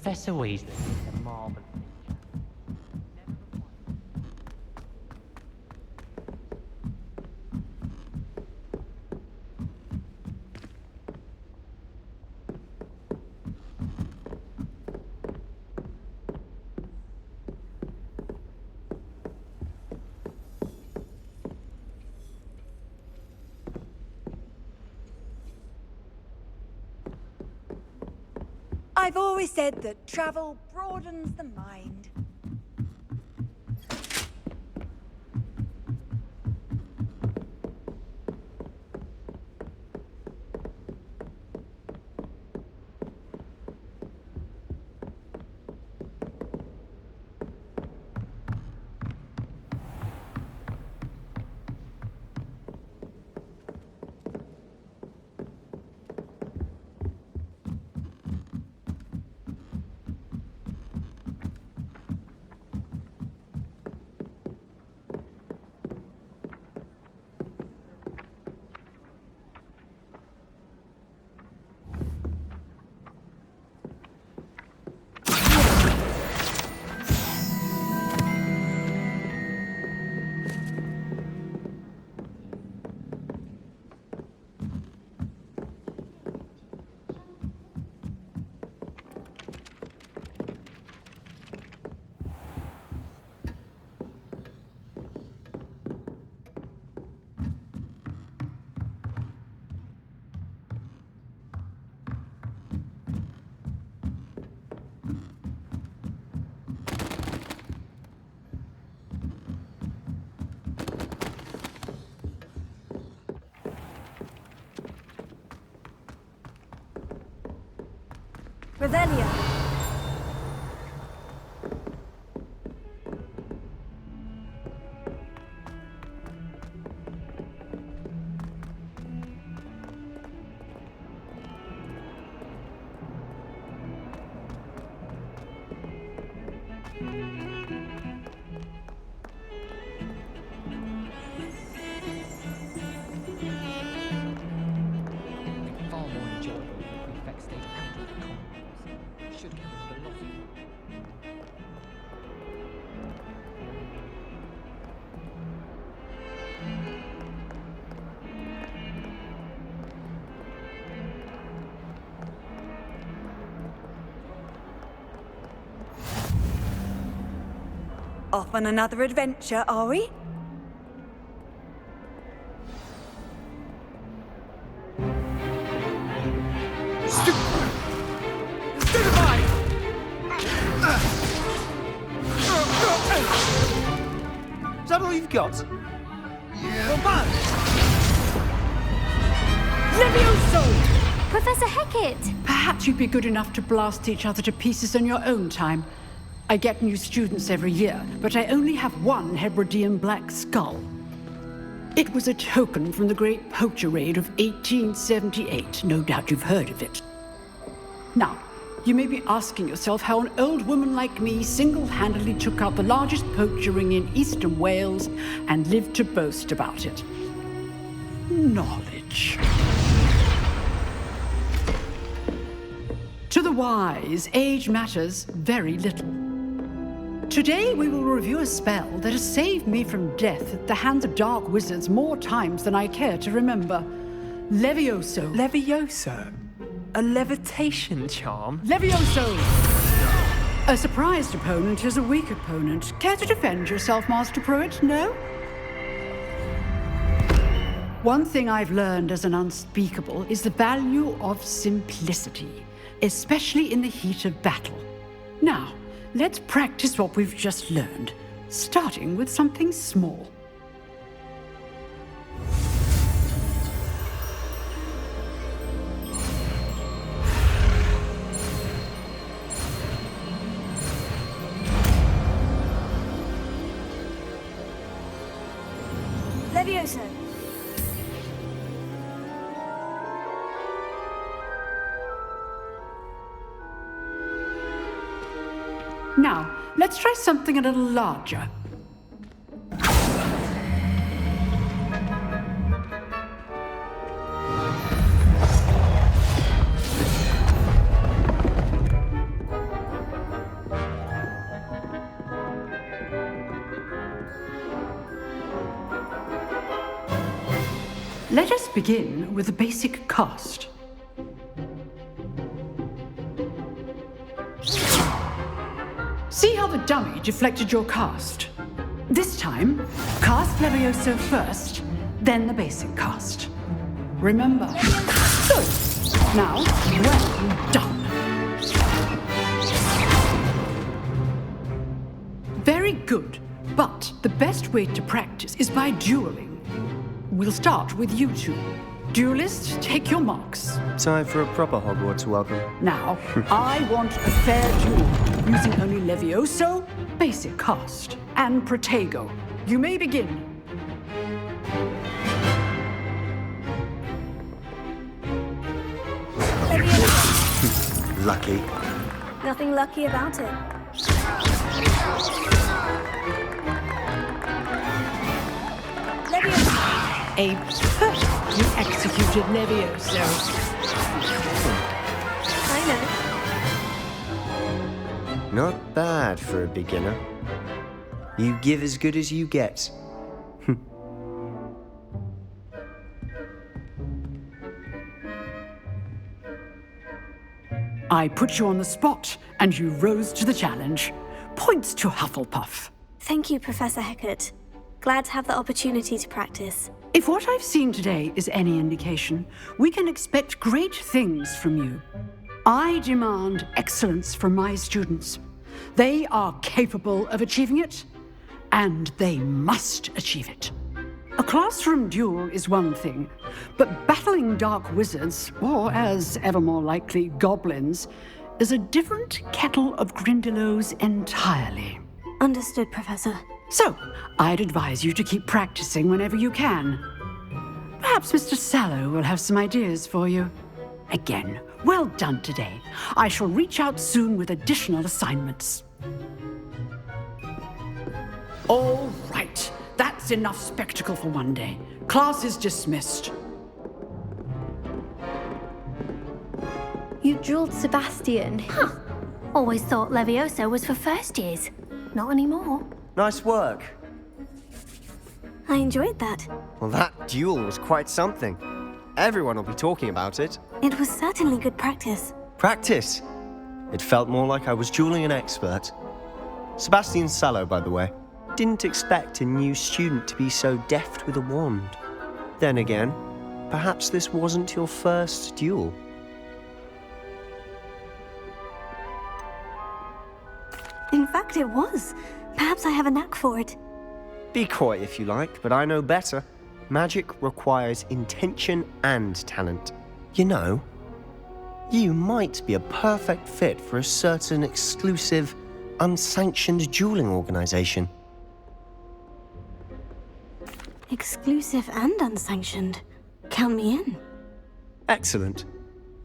Professor Weasley is a marvelous teacher. I've always said that travel broadens the mind. Revelia. Far more enjoyable if the prefect stayed out of the common rooms. Should count as a loss. Off on another adventure, are we? Is that all you've got? Yeah. Levioso! Professor Hecat! Perhaps you'd be good enough to blast each other to pieces in your own time. I get new students every year, but I only have one Hebridean black skull. It was a token from the Great Poacher Raid of 1878. No doubt you've heard of it. Now, you may be asking yourself how an old woman like me single-handedly took out the largest poacher ring in eastern Wales and lived to boast about it. Knowledge. To the wise, age matters very little. Today we will review a spell that has saved me from death at the hands of dark wizards more times than I care to remember. Levioso. Levioso? A levitation charm? Levioso! A surprised opponent is a weak opponent. Care to defend yourself, Master Pruitt? No? One thing I've learned as an unspeakable is the value of simplicity, especially in the heat of battle. Now, let's practice what we've just learned, starting with something small. Levioso. Now, let's try something a little larger. Let us begin with the basic cast. See how the dummy deflected your cast? This time, cast Levioso first, then the basic cast. Remember. Good. Now, well done. Very good, but the best way to practice is by dueling. We'll start with you two. Duelists, take your marks. Time for a proper Hogwarts welcome. Now, I want a fair duel, using only Levioso, basic cast, and Protego. You may begin. Lucky. Nothing lucky about it. A perfectly executed Levioso. I know. Not bad for a beginner. You give as good as you get. I put you on the spot, and you rose to the challenge. Points to Hufflepuff. Thank you, Professor Hecat. Glad to have the opportunity to practice. If what I've seen today is any indication, we can expect great things from you. I demand excellence from my students. They are capable of achieving it, and they must achieve it. A classroom duel is one thing, but battling dark wizards, or as ever more likely, goblins, is a different kettle of Grindylows entirely. Understood, Professor. So, I'd advise you to keep practicing whenever you can. Perhaps Mr. Sallow will have some ideas for you. Again, well done today. I shall reach out soon with additional assignments. All right, that's enough spectacle for one day. Class is dismissed. You drilled Sebastian. Huh. Always thought Levioso was for first years. Not anymore. Nice work. I enjoyed that. Well, that duel was quite something. Everyone will be talking about it. It was certainly good practice. Practice. It felt more like I was dueling an expert. Sebastian Sallow, by the way. Didn't expect a new student to be so deft with a wand. Then again, perhaps this wasn't your first duel. In fact, it was. Perhaps I have a knack for it. Be coy if you like, but I know better. Magic requires intention and talent. You know, you might be a perfect fit for a certain exclusive, unsanctioned dueling organization. Exclusive and unsanctioned. Count me in. Excellent.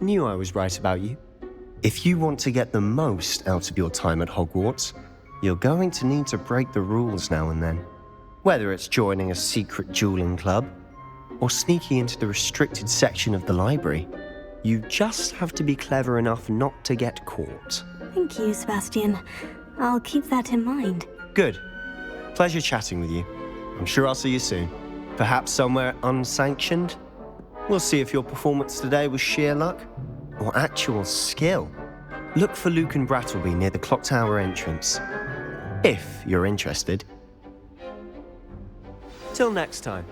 Knew I was right about you. If you want to get the most out of your time at Hogwarts, you're going to need to break the rules now and then. Whether it's joining a secret dueling club or sneaking into the restricted section of the library, you just have to be clever enough not to get caught. Thank you, Sebastian. I'll keep that in mind. Good. Pleasure chatting with you. I'm sure I'll see you soon. Perhaps somewhere unsanctioned? We'll see if your performance today was sheer luck or actual skill. Look for Luke and Brattleby near the clock tower entrance. If you're interested. Till next time.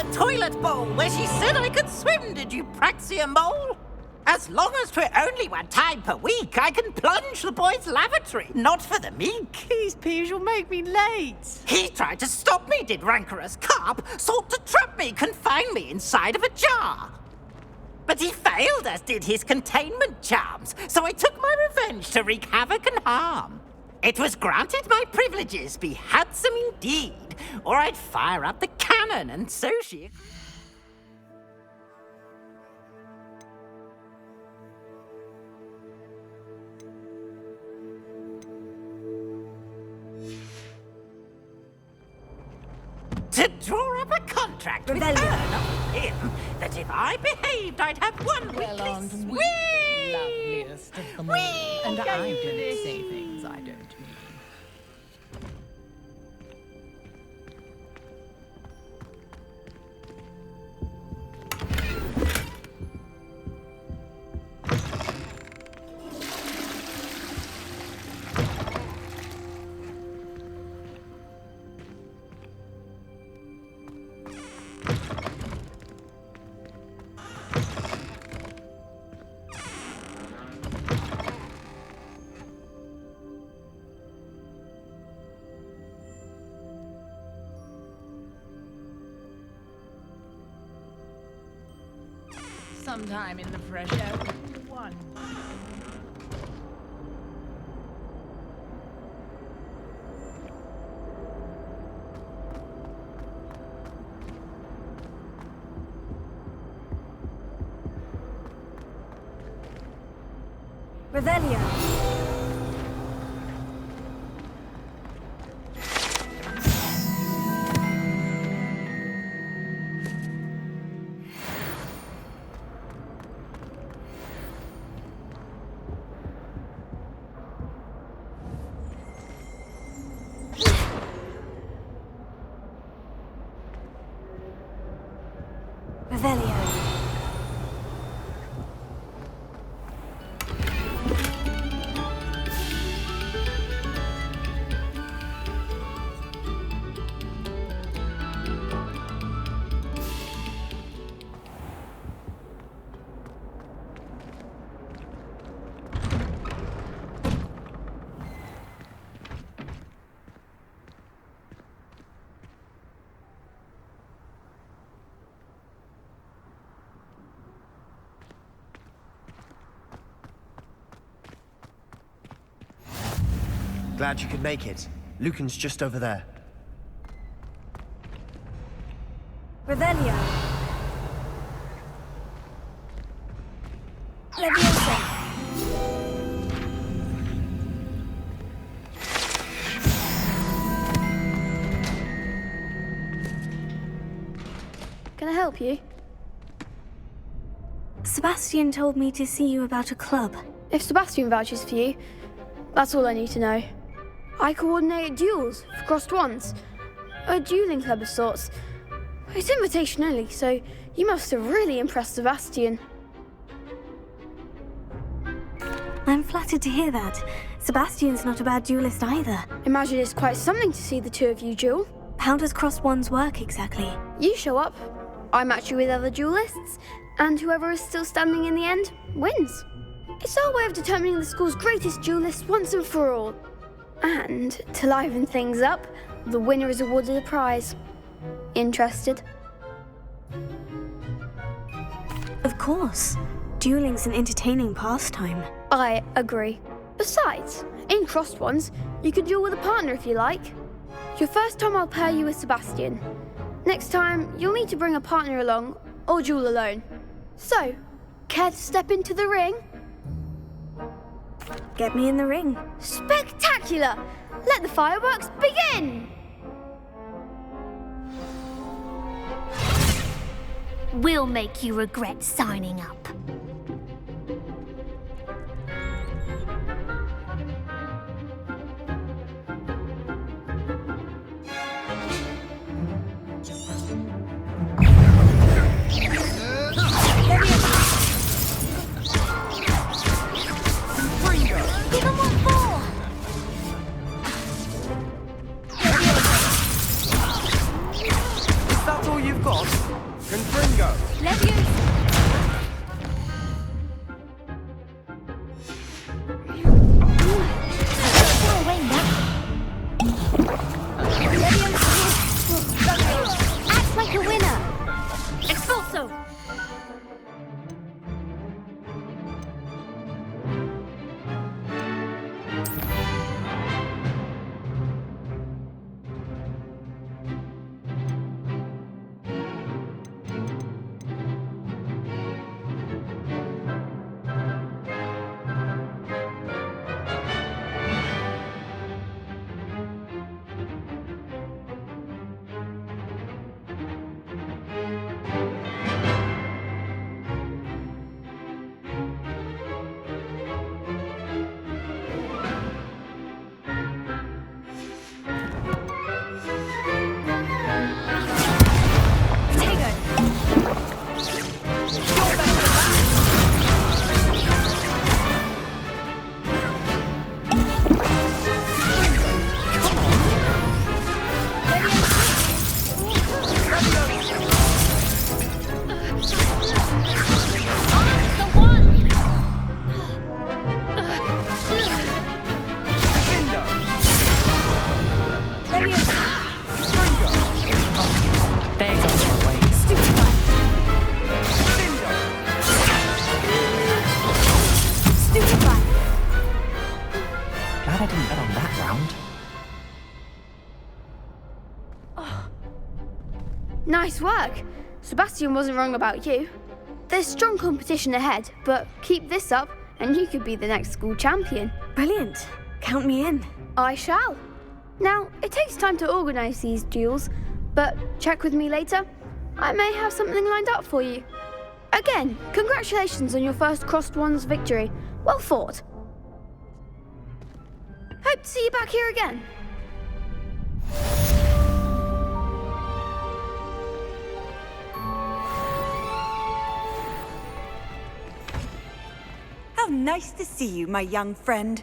that toilet bowl where she said I could swim, did you praxia mole? As long as 'twere only one time per week, I can plunge the boy's lavatory, not for the meek. These peas will make me late. He tried to stop me, did rancorous carp, sought to trap me, confine me inside of a jar. But he failed, as did his containment charms, so I took my revenge to wreak havoc and harm. It was granted my privileges be handsome indeed, or I'd fire up the cannon, and so she... to draw up a contract with her, not him, that if I behaved, I'd have one weekly swing. Loveliest of them all. And I don't say things I don't mean. Sometime in the fresh air would be one. Revelio. Revelio. Glad you could make it. Lucan's just over there. Revelio. Leviosa. Can I help you? Sebastian told me to see you about a club. If Sebastian vouches for you, that's all I need to know. I coordinate duels for crossed wands. A dueling club of sorts. It's invitation only, so you must have really impressed Sebastian. I'm flattered to hear that. Sebastian's not a bad duelist either. Imagine it's quite something to see the two of you duel. How does crossed wands work exactly? You show up, I match you with other duelists, and whoever is still standing in the end wins. It's our way of determining the school's greatest duelist once and for all. And to liven things up, the winner is awarded a prize. Interested? Of course. Dueling's an entertaining pastime. I agree. Besides, in crossed ones, you can duel with a partner if you like. Your first time I'll pair you with Sebastian. Next time, you'll need to bring a partner along, or duel alone. So, care to step into the ring? Get me in the ring. Spectacular! Let the fireworks begin! We'll make you regret signing up. Give him what for! Is that all you've got? Confringo! Leviosa! Go away now. Leviosa! Act like a winner! Expulso! Glad I didn't bet on that round. Nice work. Sebastian wasn't wrong about you. There's strong competition ahead, but keep this up and you could be the next school champion. Brilliant. Count me in. I shall. Now, it takes time to organise these duels, but check with me later. I may have something lined up for you. Again, congratulations on your first Crossed Wands victory. Well fought. Hope to see you back here again. How nice to see you, my young friend.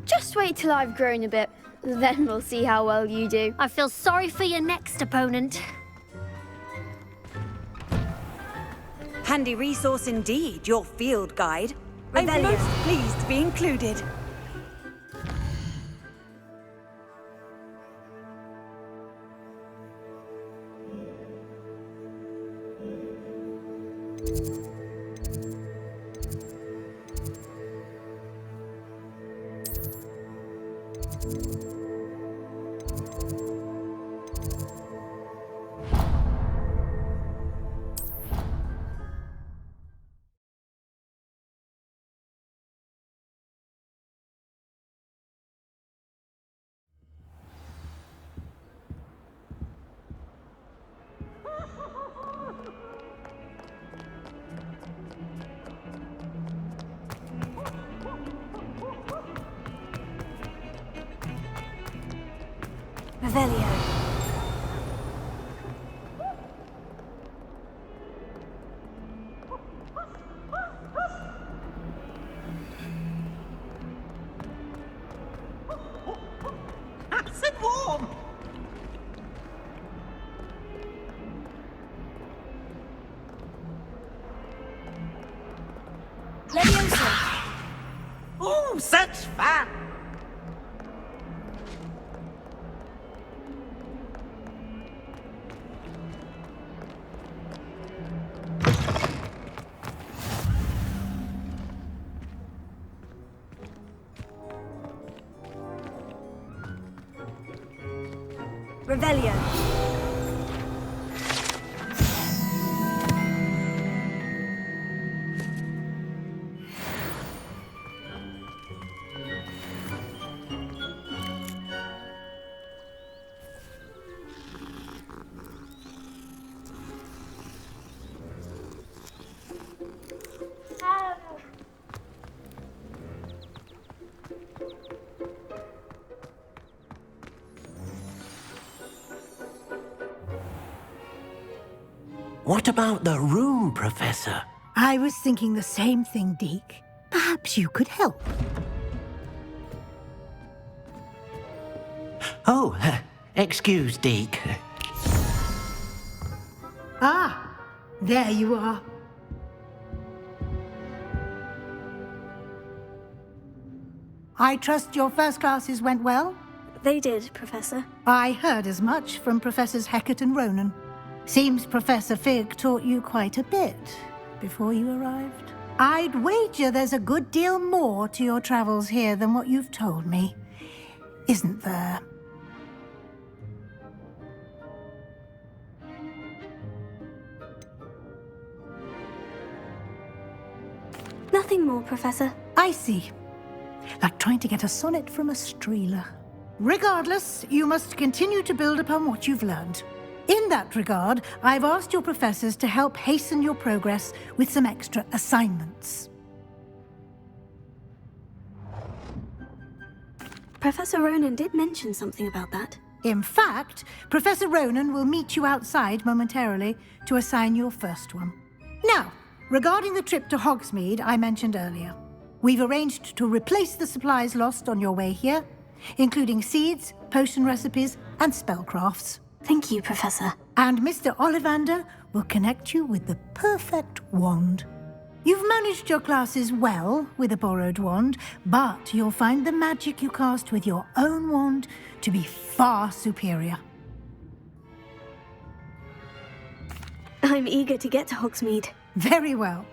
Just wait till I've grown a bit. Then we'll see how well you do. I feel sorry for your next opponent. Handy resource indeed, your field guide. I'm most pleased to be included. Revelio. Acid warm! Leviosa! Oh, such fun! Revelio. What about the room, Professor? I was thinking the same thing, Deke. Perhaps you could help. Oh, excuse, Deke. Ah, there you are. I trust your first classes went well? They did, Professor. I heard as much from Professors Hecat and Ronan. Seems Professor Fig taught you quite a bit before you arrived. I'd wager there's a good deal more to your travels here than what you've told me. Isn't there? Nothing more, Professor. I see. Like trying to get a sonnet from a streeler. Regardless, you must continue to build upon what you've learned. In that regard, I've asked your professors to help hasten your progress with some extra assignments. Professor Ronan did mention something about that. In fact, Professor Ronan will meet you outside momentarily to assign your first one. Now, regarding the trip to Hogsmeade I mentioned earlier, we've arranged to replace the supplies lost on your way here, including seeds, potion recipes, and spellcrafts. Thank you, Professor. And Mr. Ollivander will connect you with the perfect wand. You've managed your classes well with a borrowed wand, but you'll find the magic you cast with your own wand to be far superior. I'm eager to get to Hogsmeade. Very well.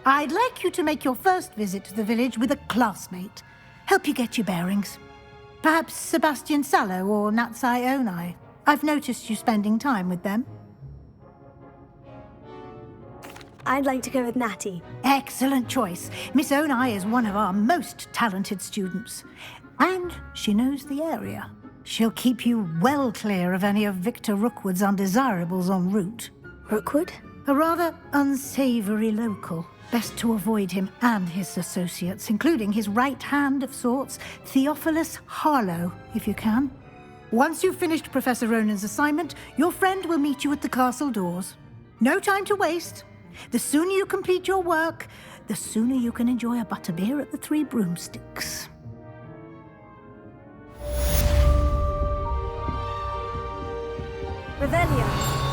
I'd like you to make your first visit to the village with a classmate. Help you get your bearings. Perhaps Sebastian Sallow or Natsai Onai. I've noticed you spending time with them. I'd like to go with Natty. Excellent choice. Miss Onai is one of our most talented students. And she knows the area. She'll keep you well clear of any of Victor Rookwood's undesirables en route. Rookwood? A rather unsavory local. Best to avoid him and his associates, including his right hand of sorts, Theophilus Harlow, if you can. Once you've finished Professor Ronan's assignment, your friend will meet you at the castle doors. No time to waste. The sooner you complete your work, the sooner you can enjoy a butterbeer at the Three Broomsticks. Revelio.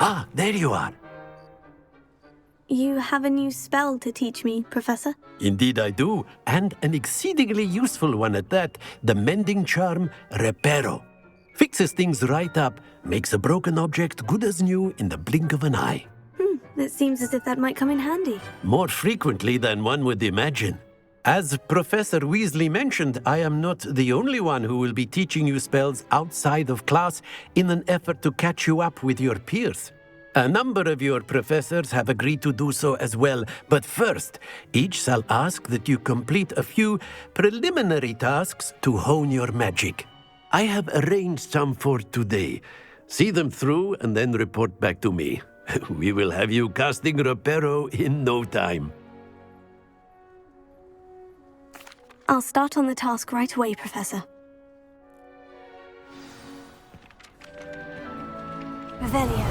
Ah, there you are. You have a new spell to teach me, Professor? Indeed I do, and an exceedingly useful one at that, the mending charm Reparo. Fixes things right up, makes a broken object good as new in the blink of an eye. It seems as if that might come in handy. More frequently than one would imagine. As Professor Weasley mentioned, I am not the only one who will be teaching you spells outside of class in an effort to catch you up with your peers. A number of your professors have agreed to do so as well, but first, each shall ask that you complete a few preliminary tasks to hone your magic. I have arranged some for today. See them through and then report back to me. We will have you casting Reparo in no time. I'll start on the task right away, Professor. Revelio.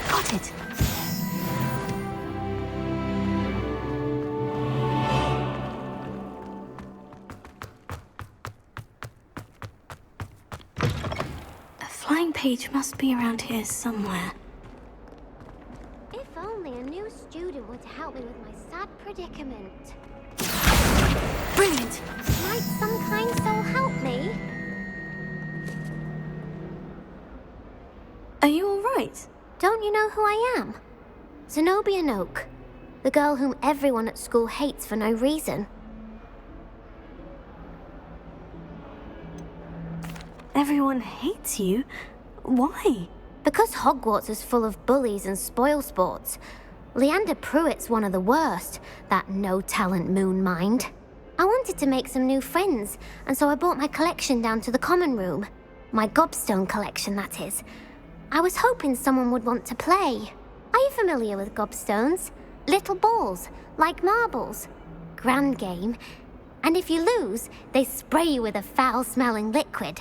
Got it. A flying page must be around here somewhere. If only a new student would help me with my sad predicament. Brilliant! Might some kind soul help me? Are you all right? Don't you know who I am? Zenobia Noak, the girl whom everyone at school hates for no reason. Everyone hates you? Why? Because Hogwarts is full of bullies and spoilsports. Leander Pruitt's one of the worst, that no-talent moon mind. I wanted to make some new friends, and so I brought my collection down to the common room. My gobstone collection, that is. I was hoping someone would want to play. Are you familiar with gobstones? Little balls, like marbles. Grand game. And if you lose, they spray you with a foul-smelling liquid.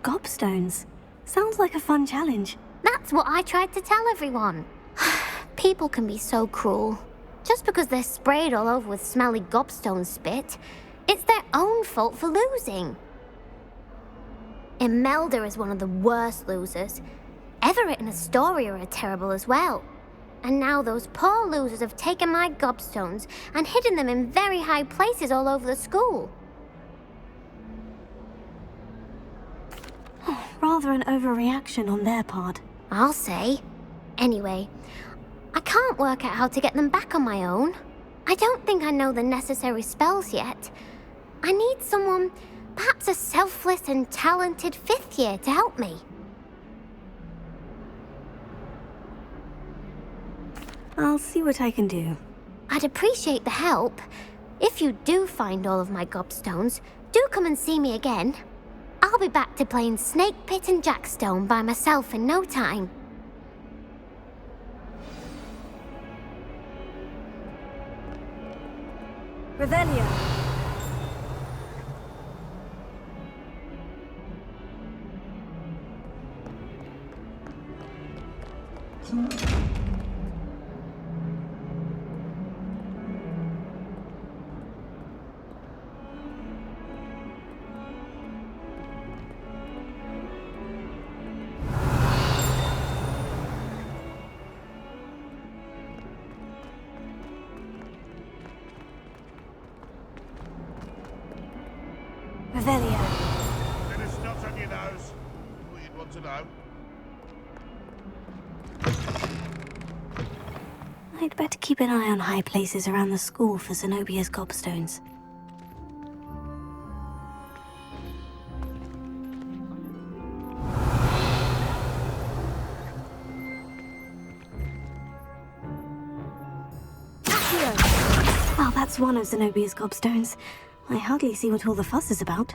Gobstones. Sounds like a fun challenge. That's what I tried to tell everyone. People can be so cruel. Just because they're sprayed all over with smelly gobstone spit, it's their own fault for losing. Imelda is one of the worst losers. Everett and Astoria are terrible as well. And now those poor losers have taken my gobstones and hidden them in very high places all over the school. Rather an overreaction on their part. I'll say. Anyway, I can't work out how to get them back on my own. I don't think I know the necessary spells yet. I need someone, perhaps a selfless and talented fifth year to help me. I'll see what I can do. I'd appreciate the help. If you do find all of my gobstones, do come and see me again. I'll be back to playing Snake Pit and Jackstone by myself in no time. Revelio. Revelio. Any spots on your nose? What you'd want to know? I'd better keep an eye on high places around the school for Zenobia's gobstones. Well, that's one of Zenobia's gobstones. I hardly see what all the fuss is about.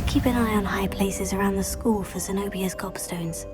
keep an eye on high places around the school for Zenobia's gobstones.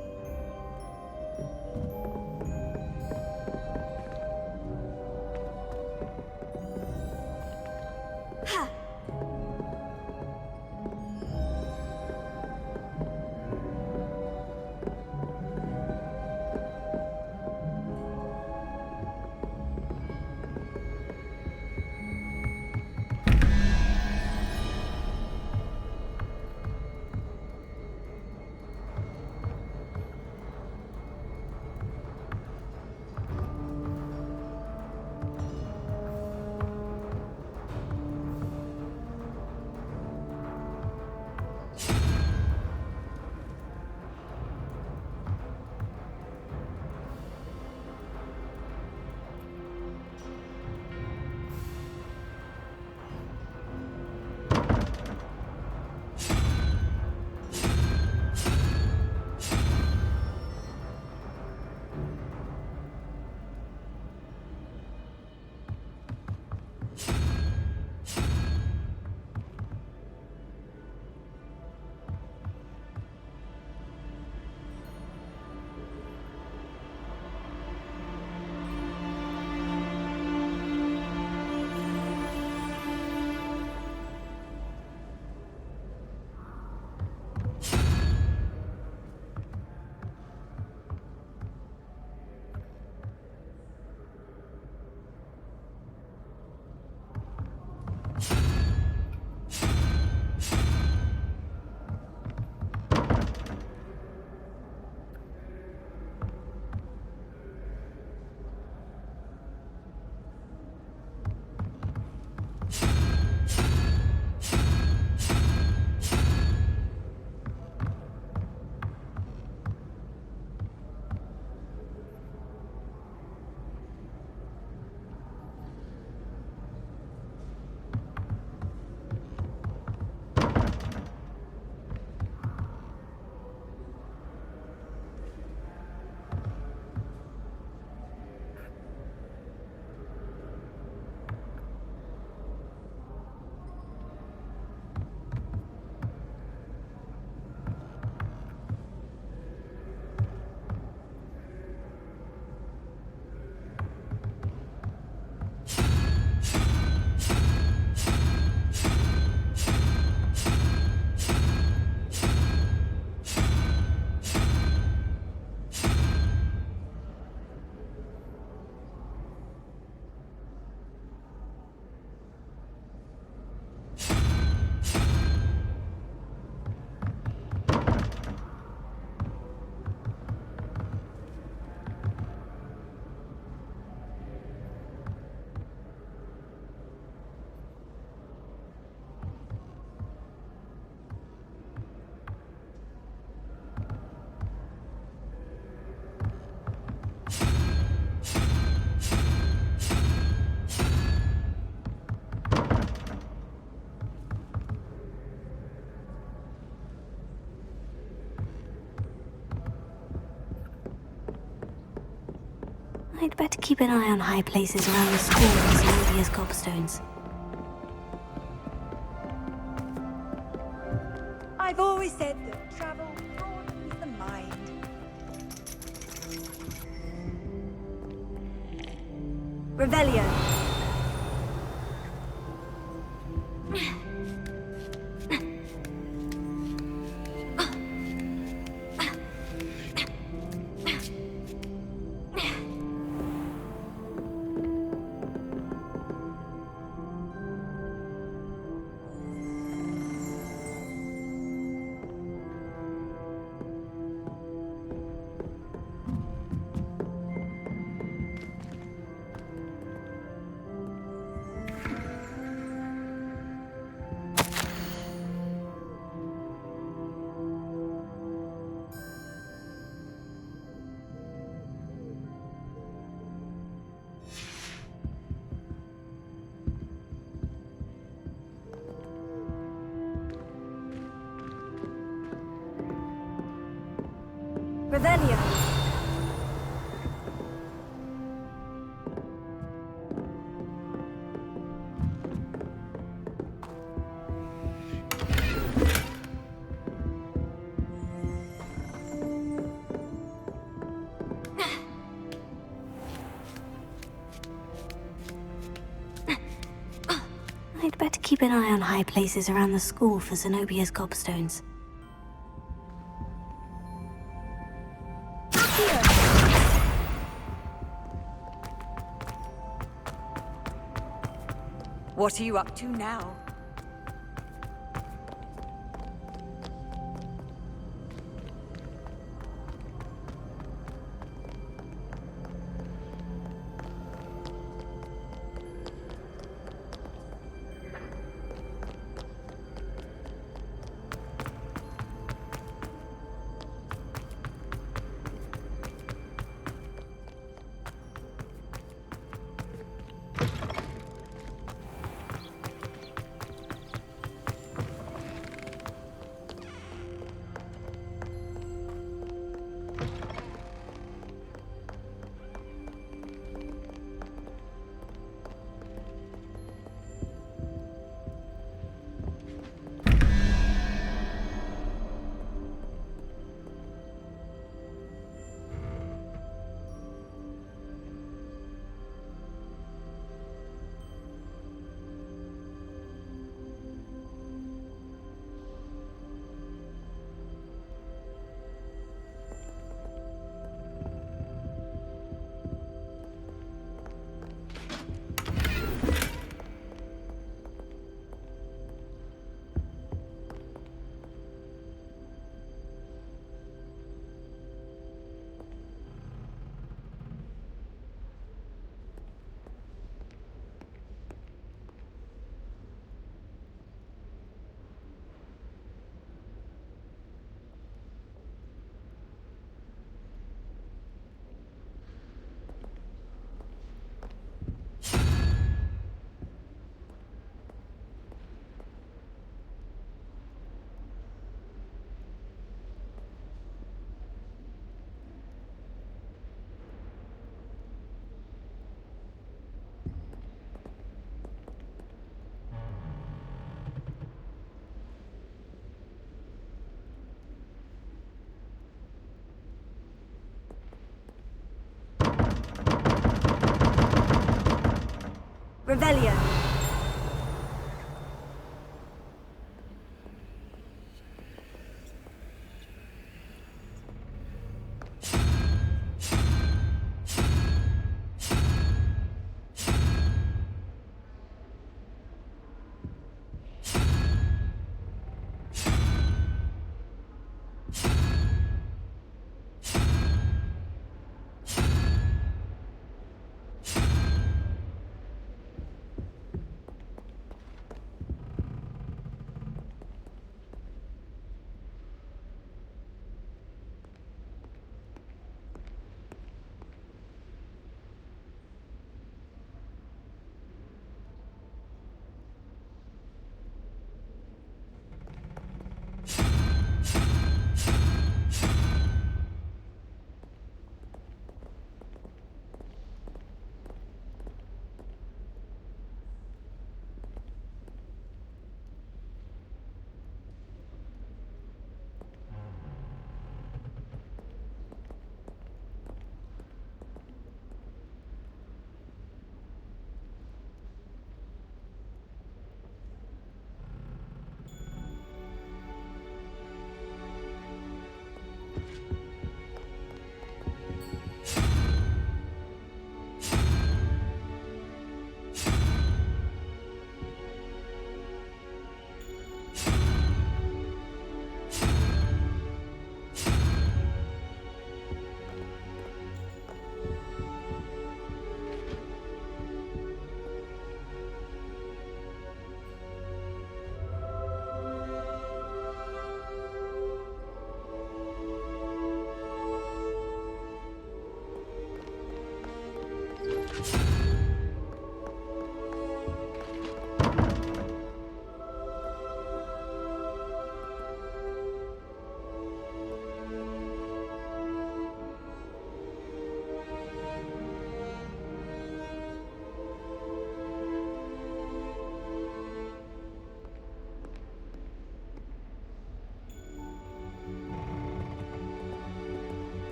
I'd better keep an eye on high places around the school for Zenobia's gobstones. I've always said that travel broadens the mind. Revelio. Revelio. Keep an eye on high places around the school for Zenobia's gobstones. What are you up to now? Revelio.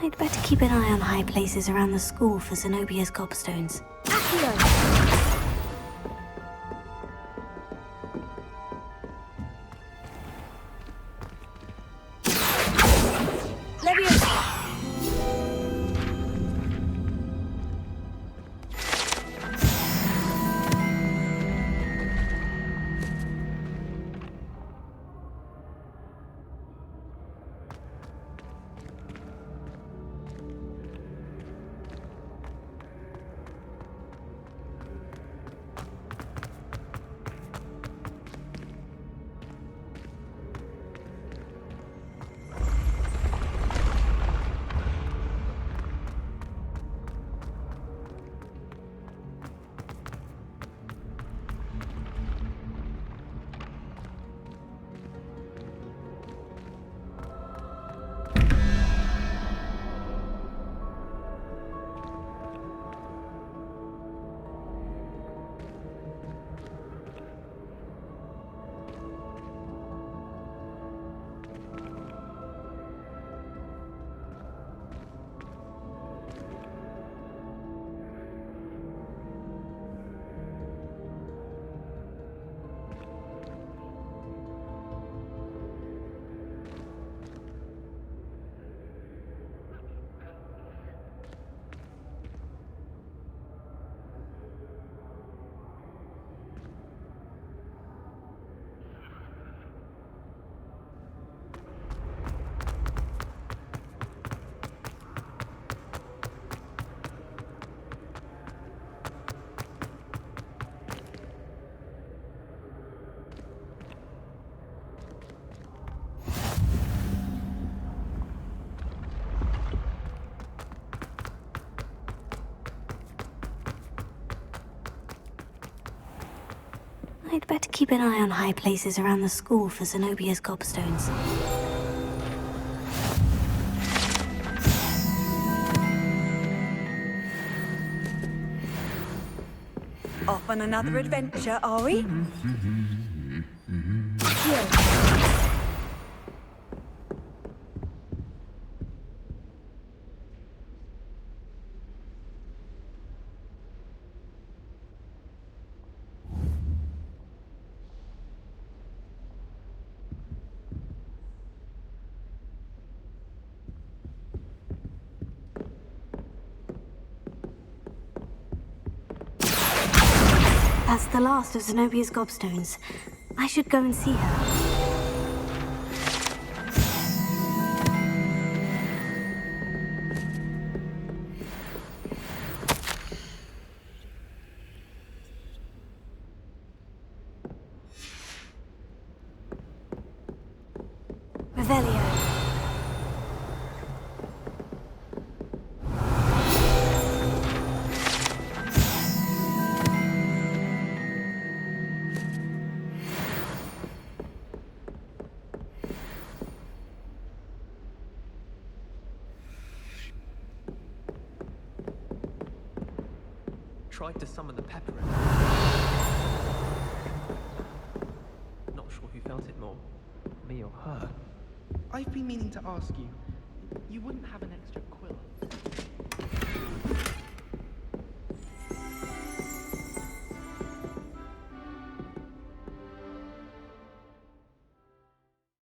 I'd better keep an eye on high places around the school for Zenobia's gobstones. I'd better keep an eye on high places around the school for Zenobia's gobstones. Off on another adventure, are we? That's the last of Zenobia's gobstones. I should go and see her. Revelio. Tried to summon the pepper. Not sure who felt it more, me or her. I've been meaning to ask you. You wouldn't have an extra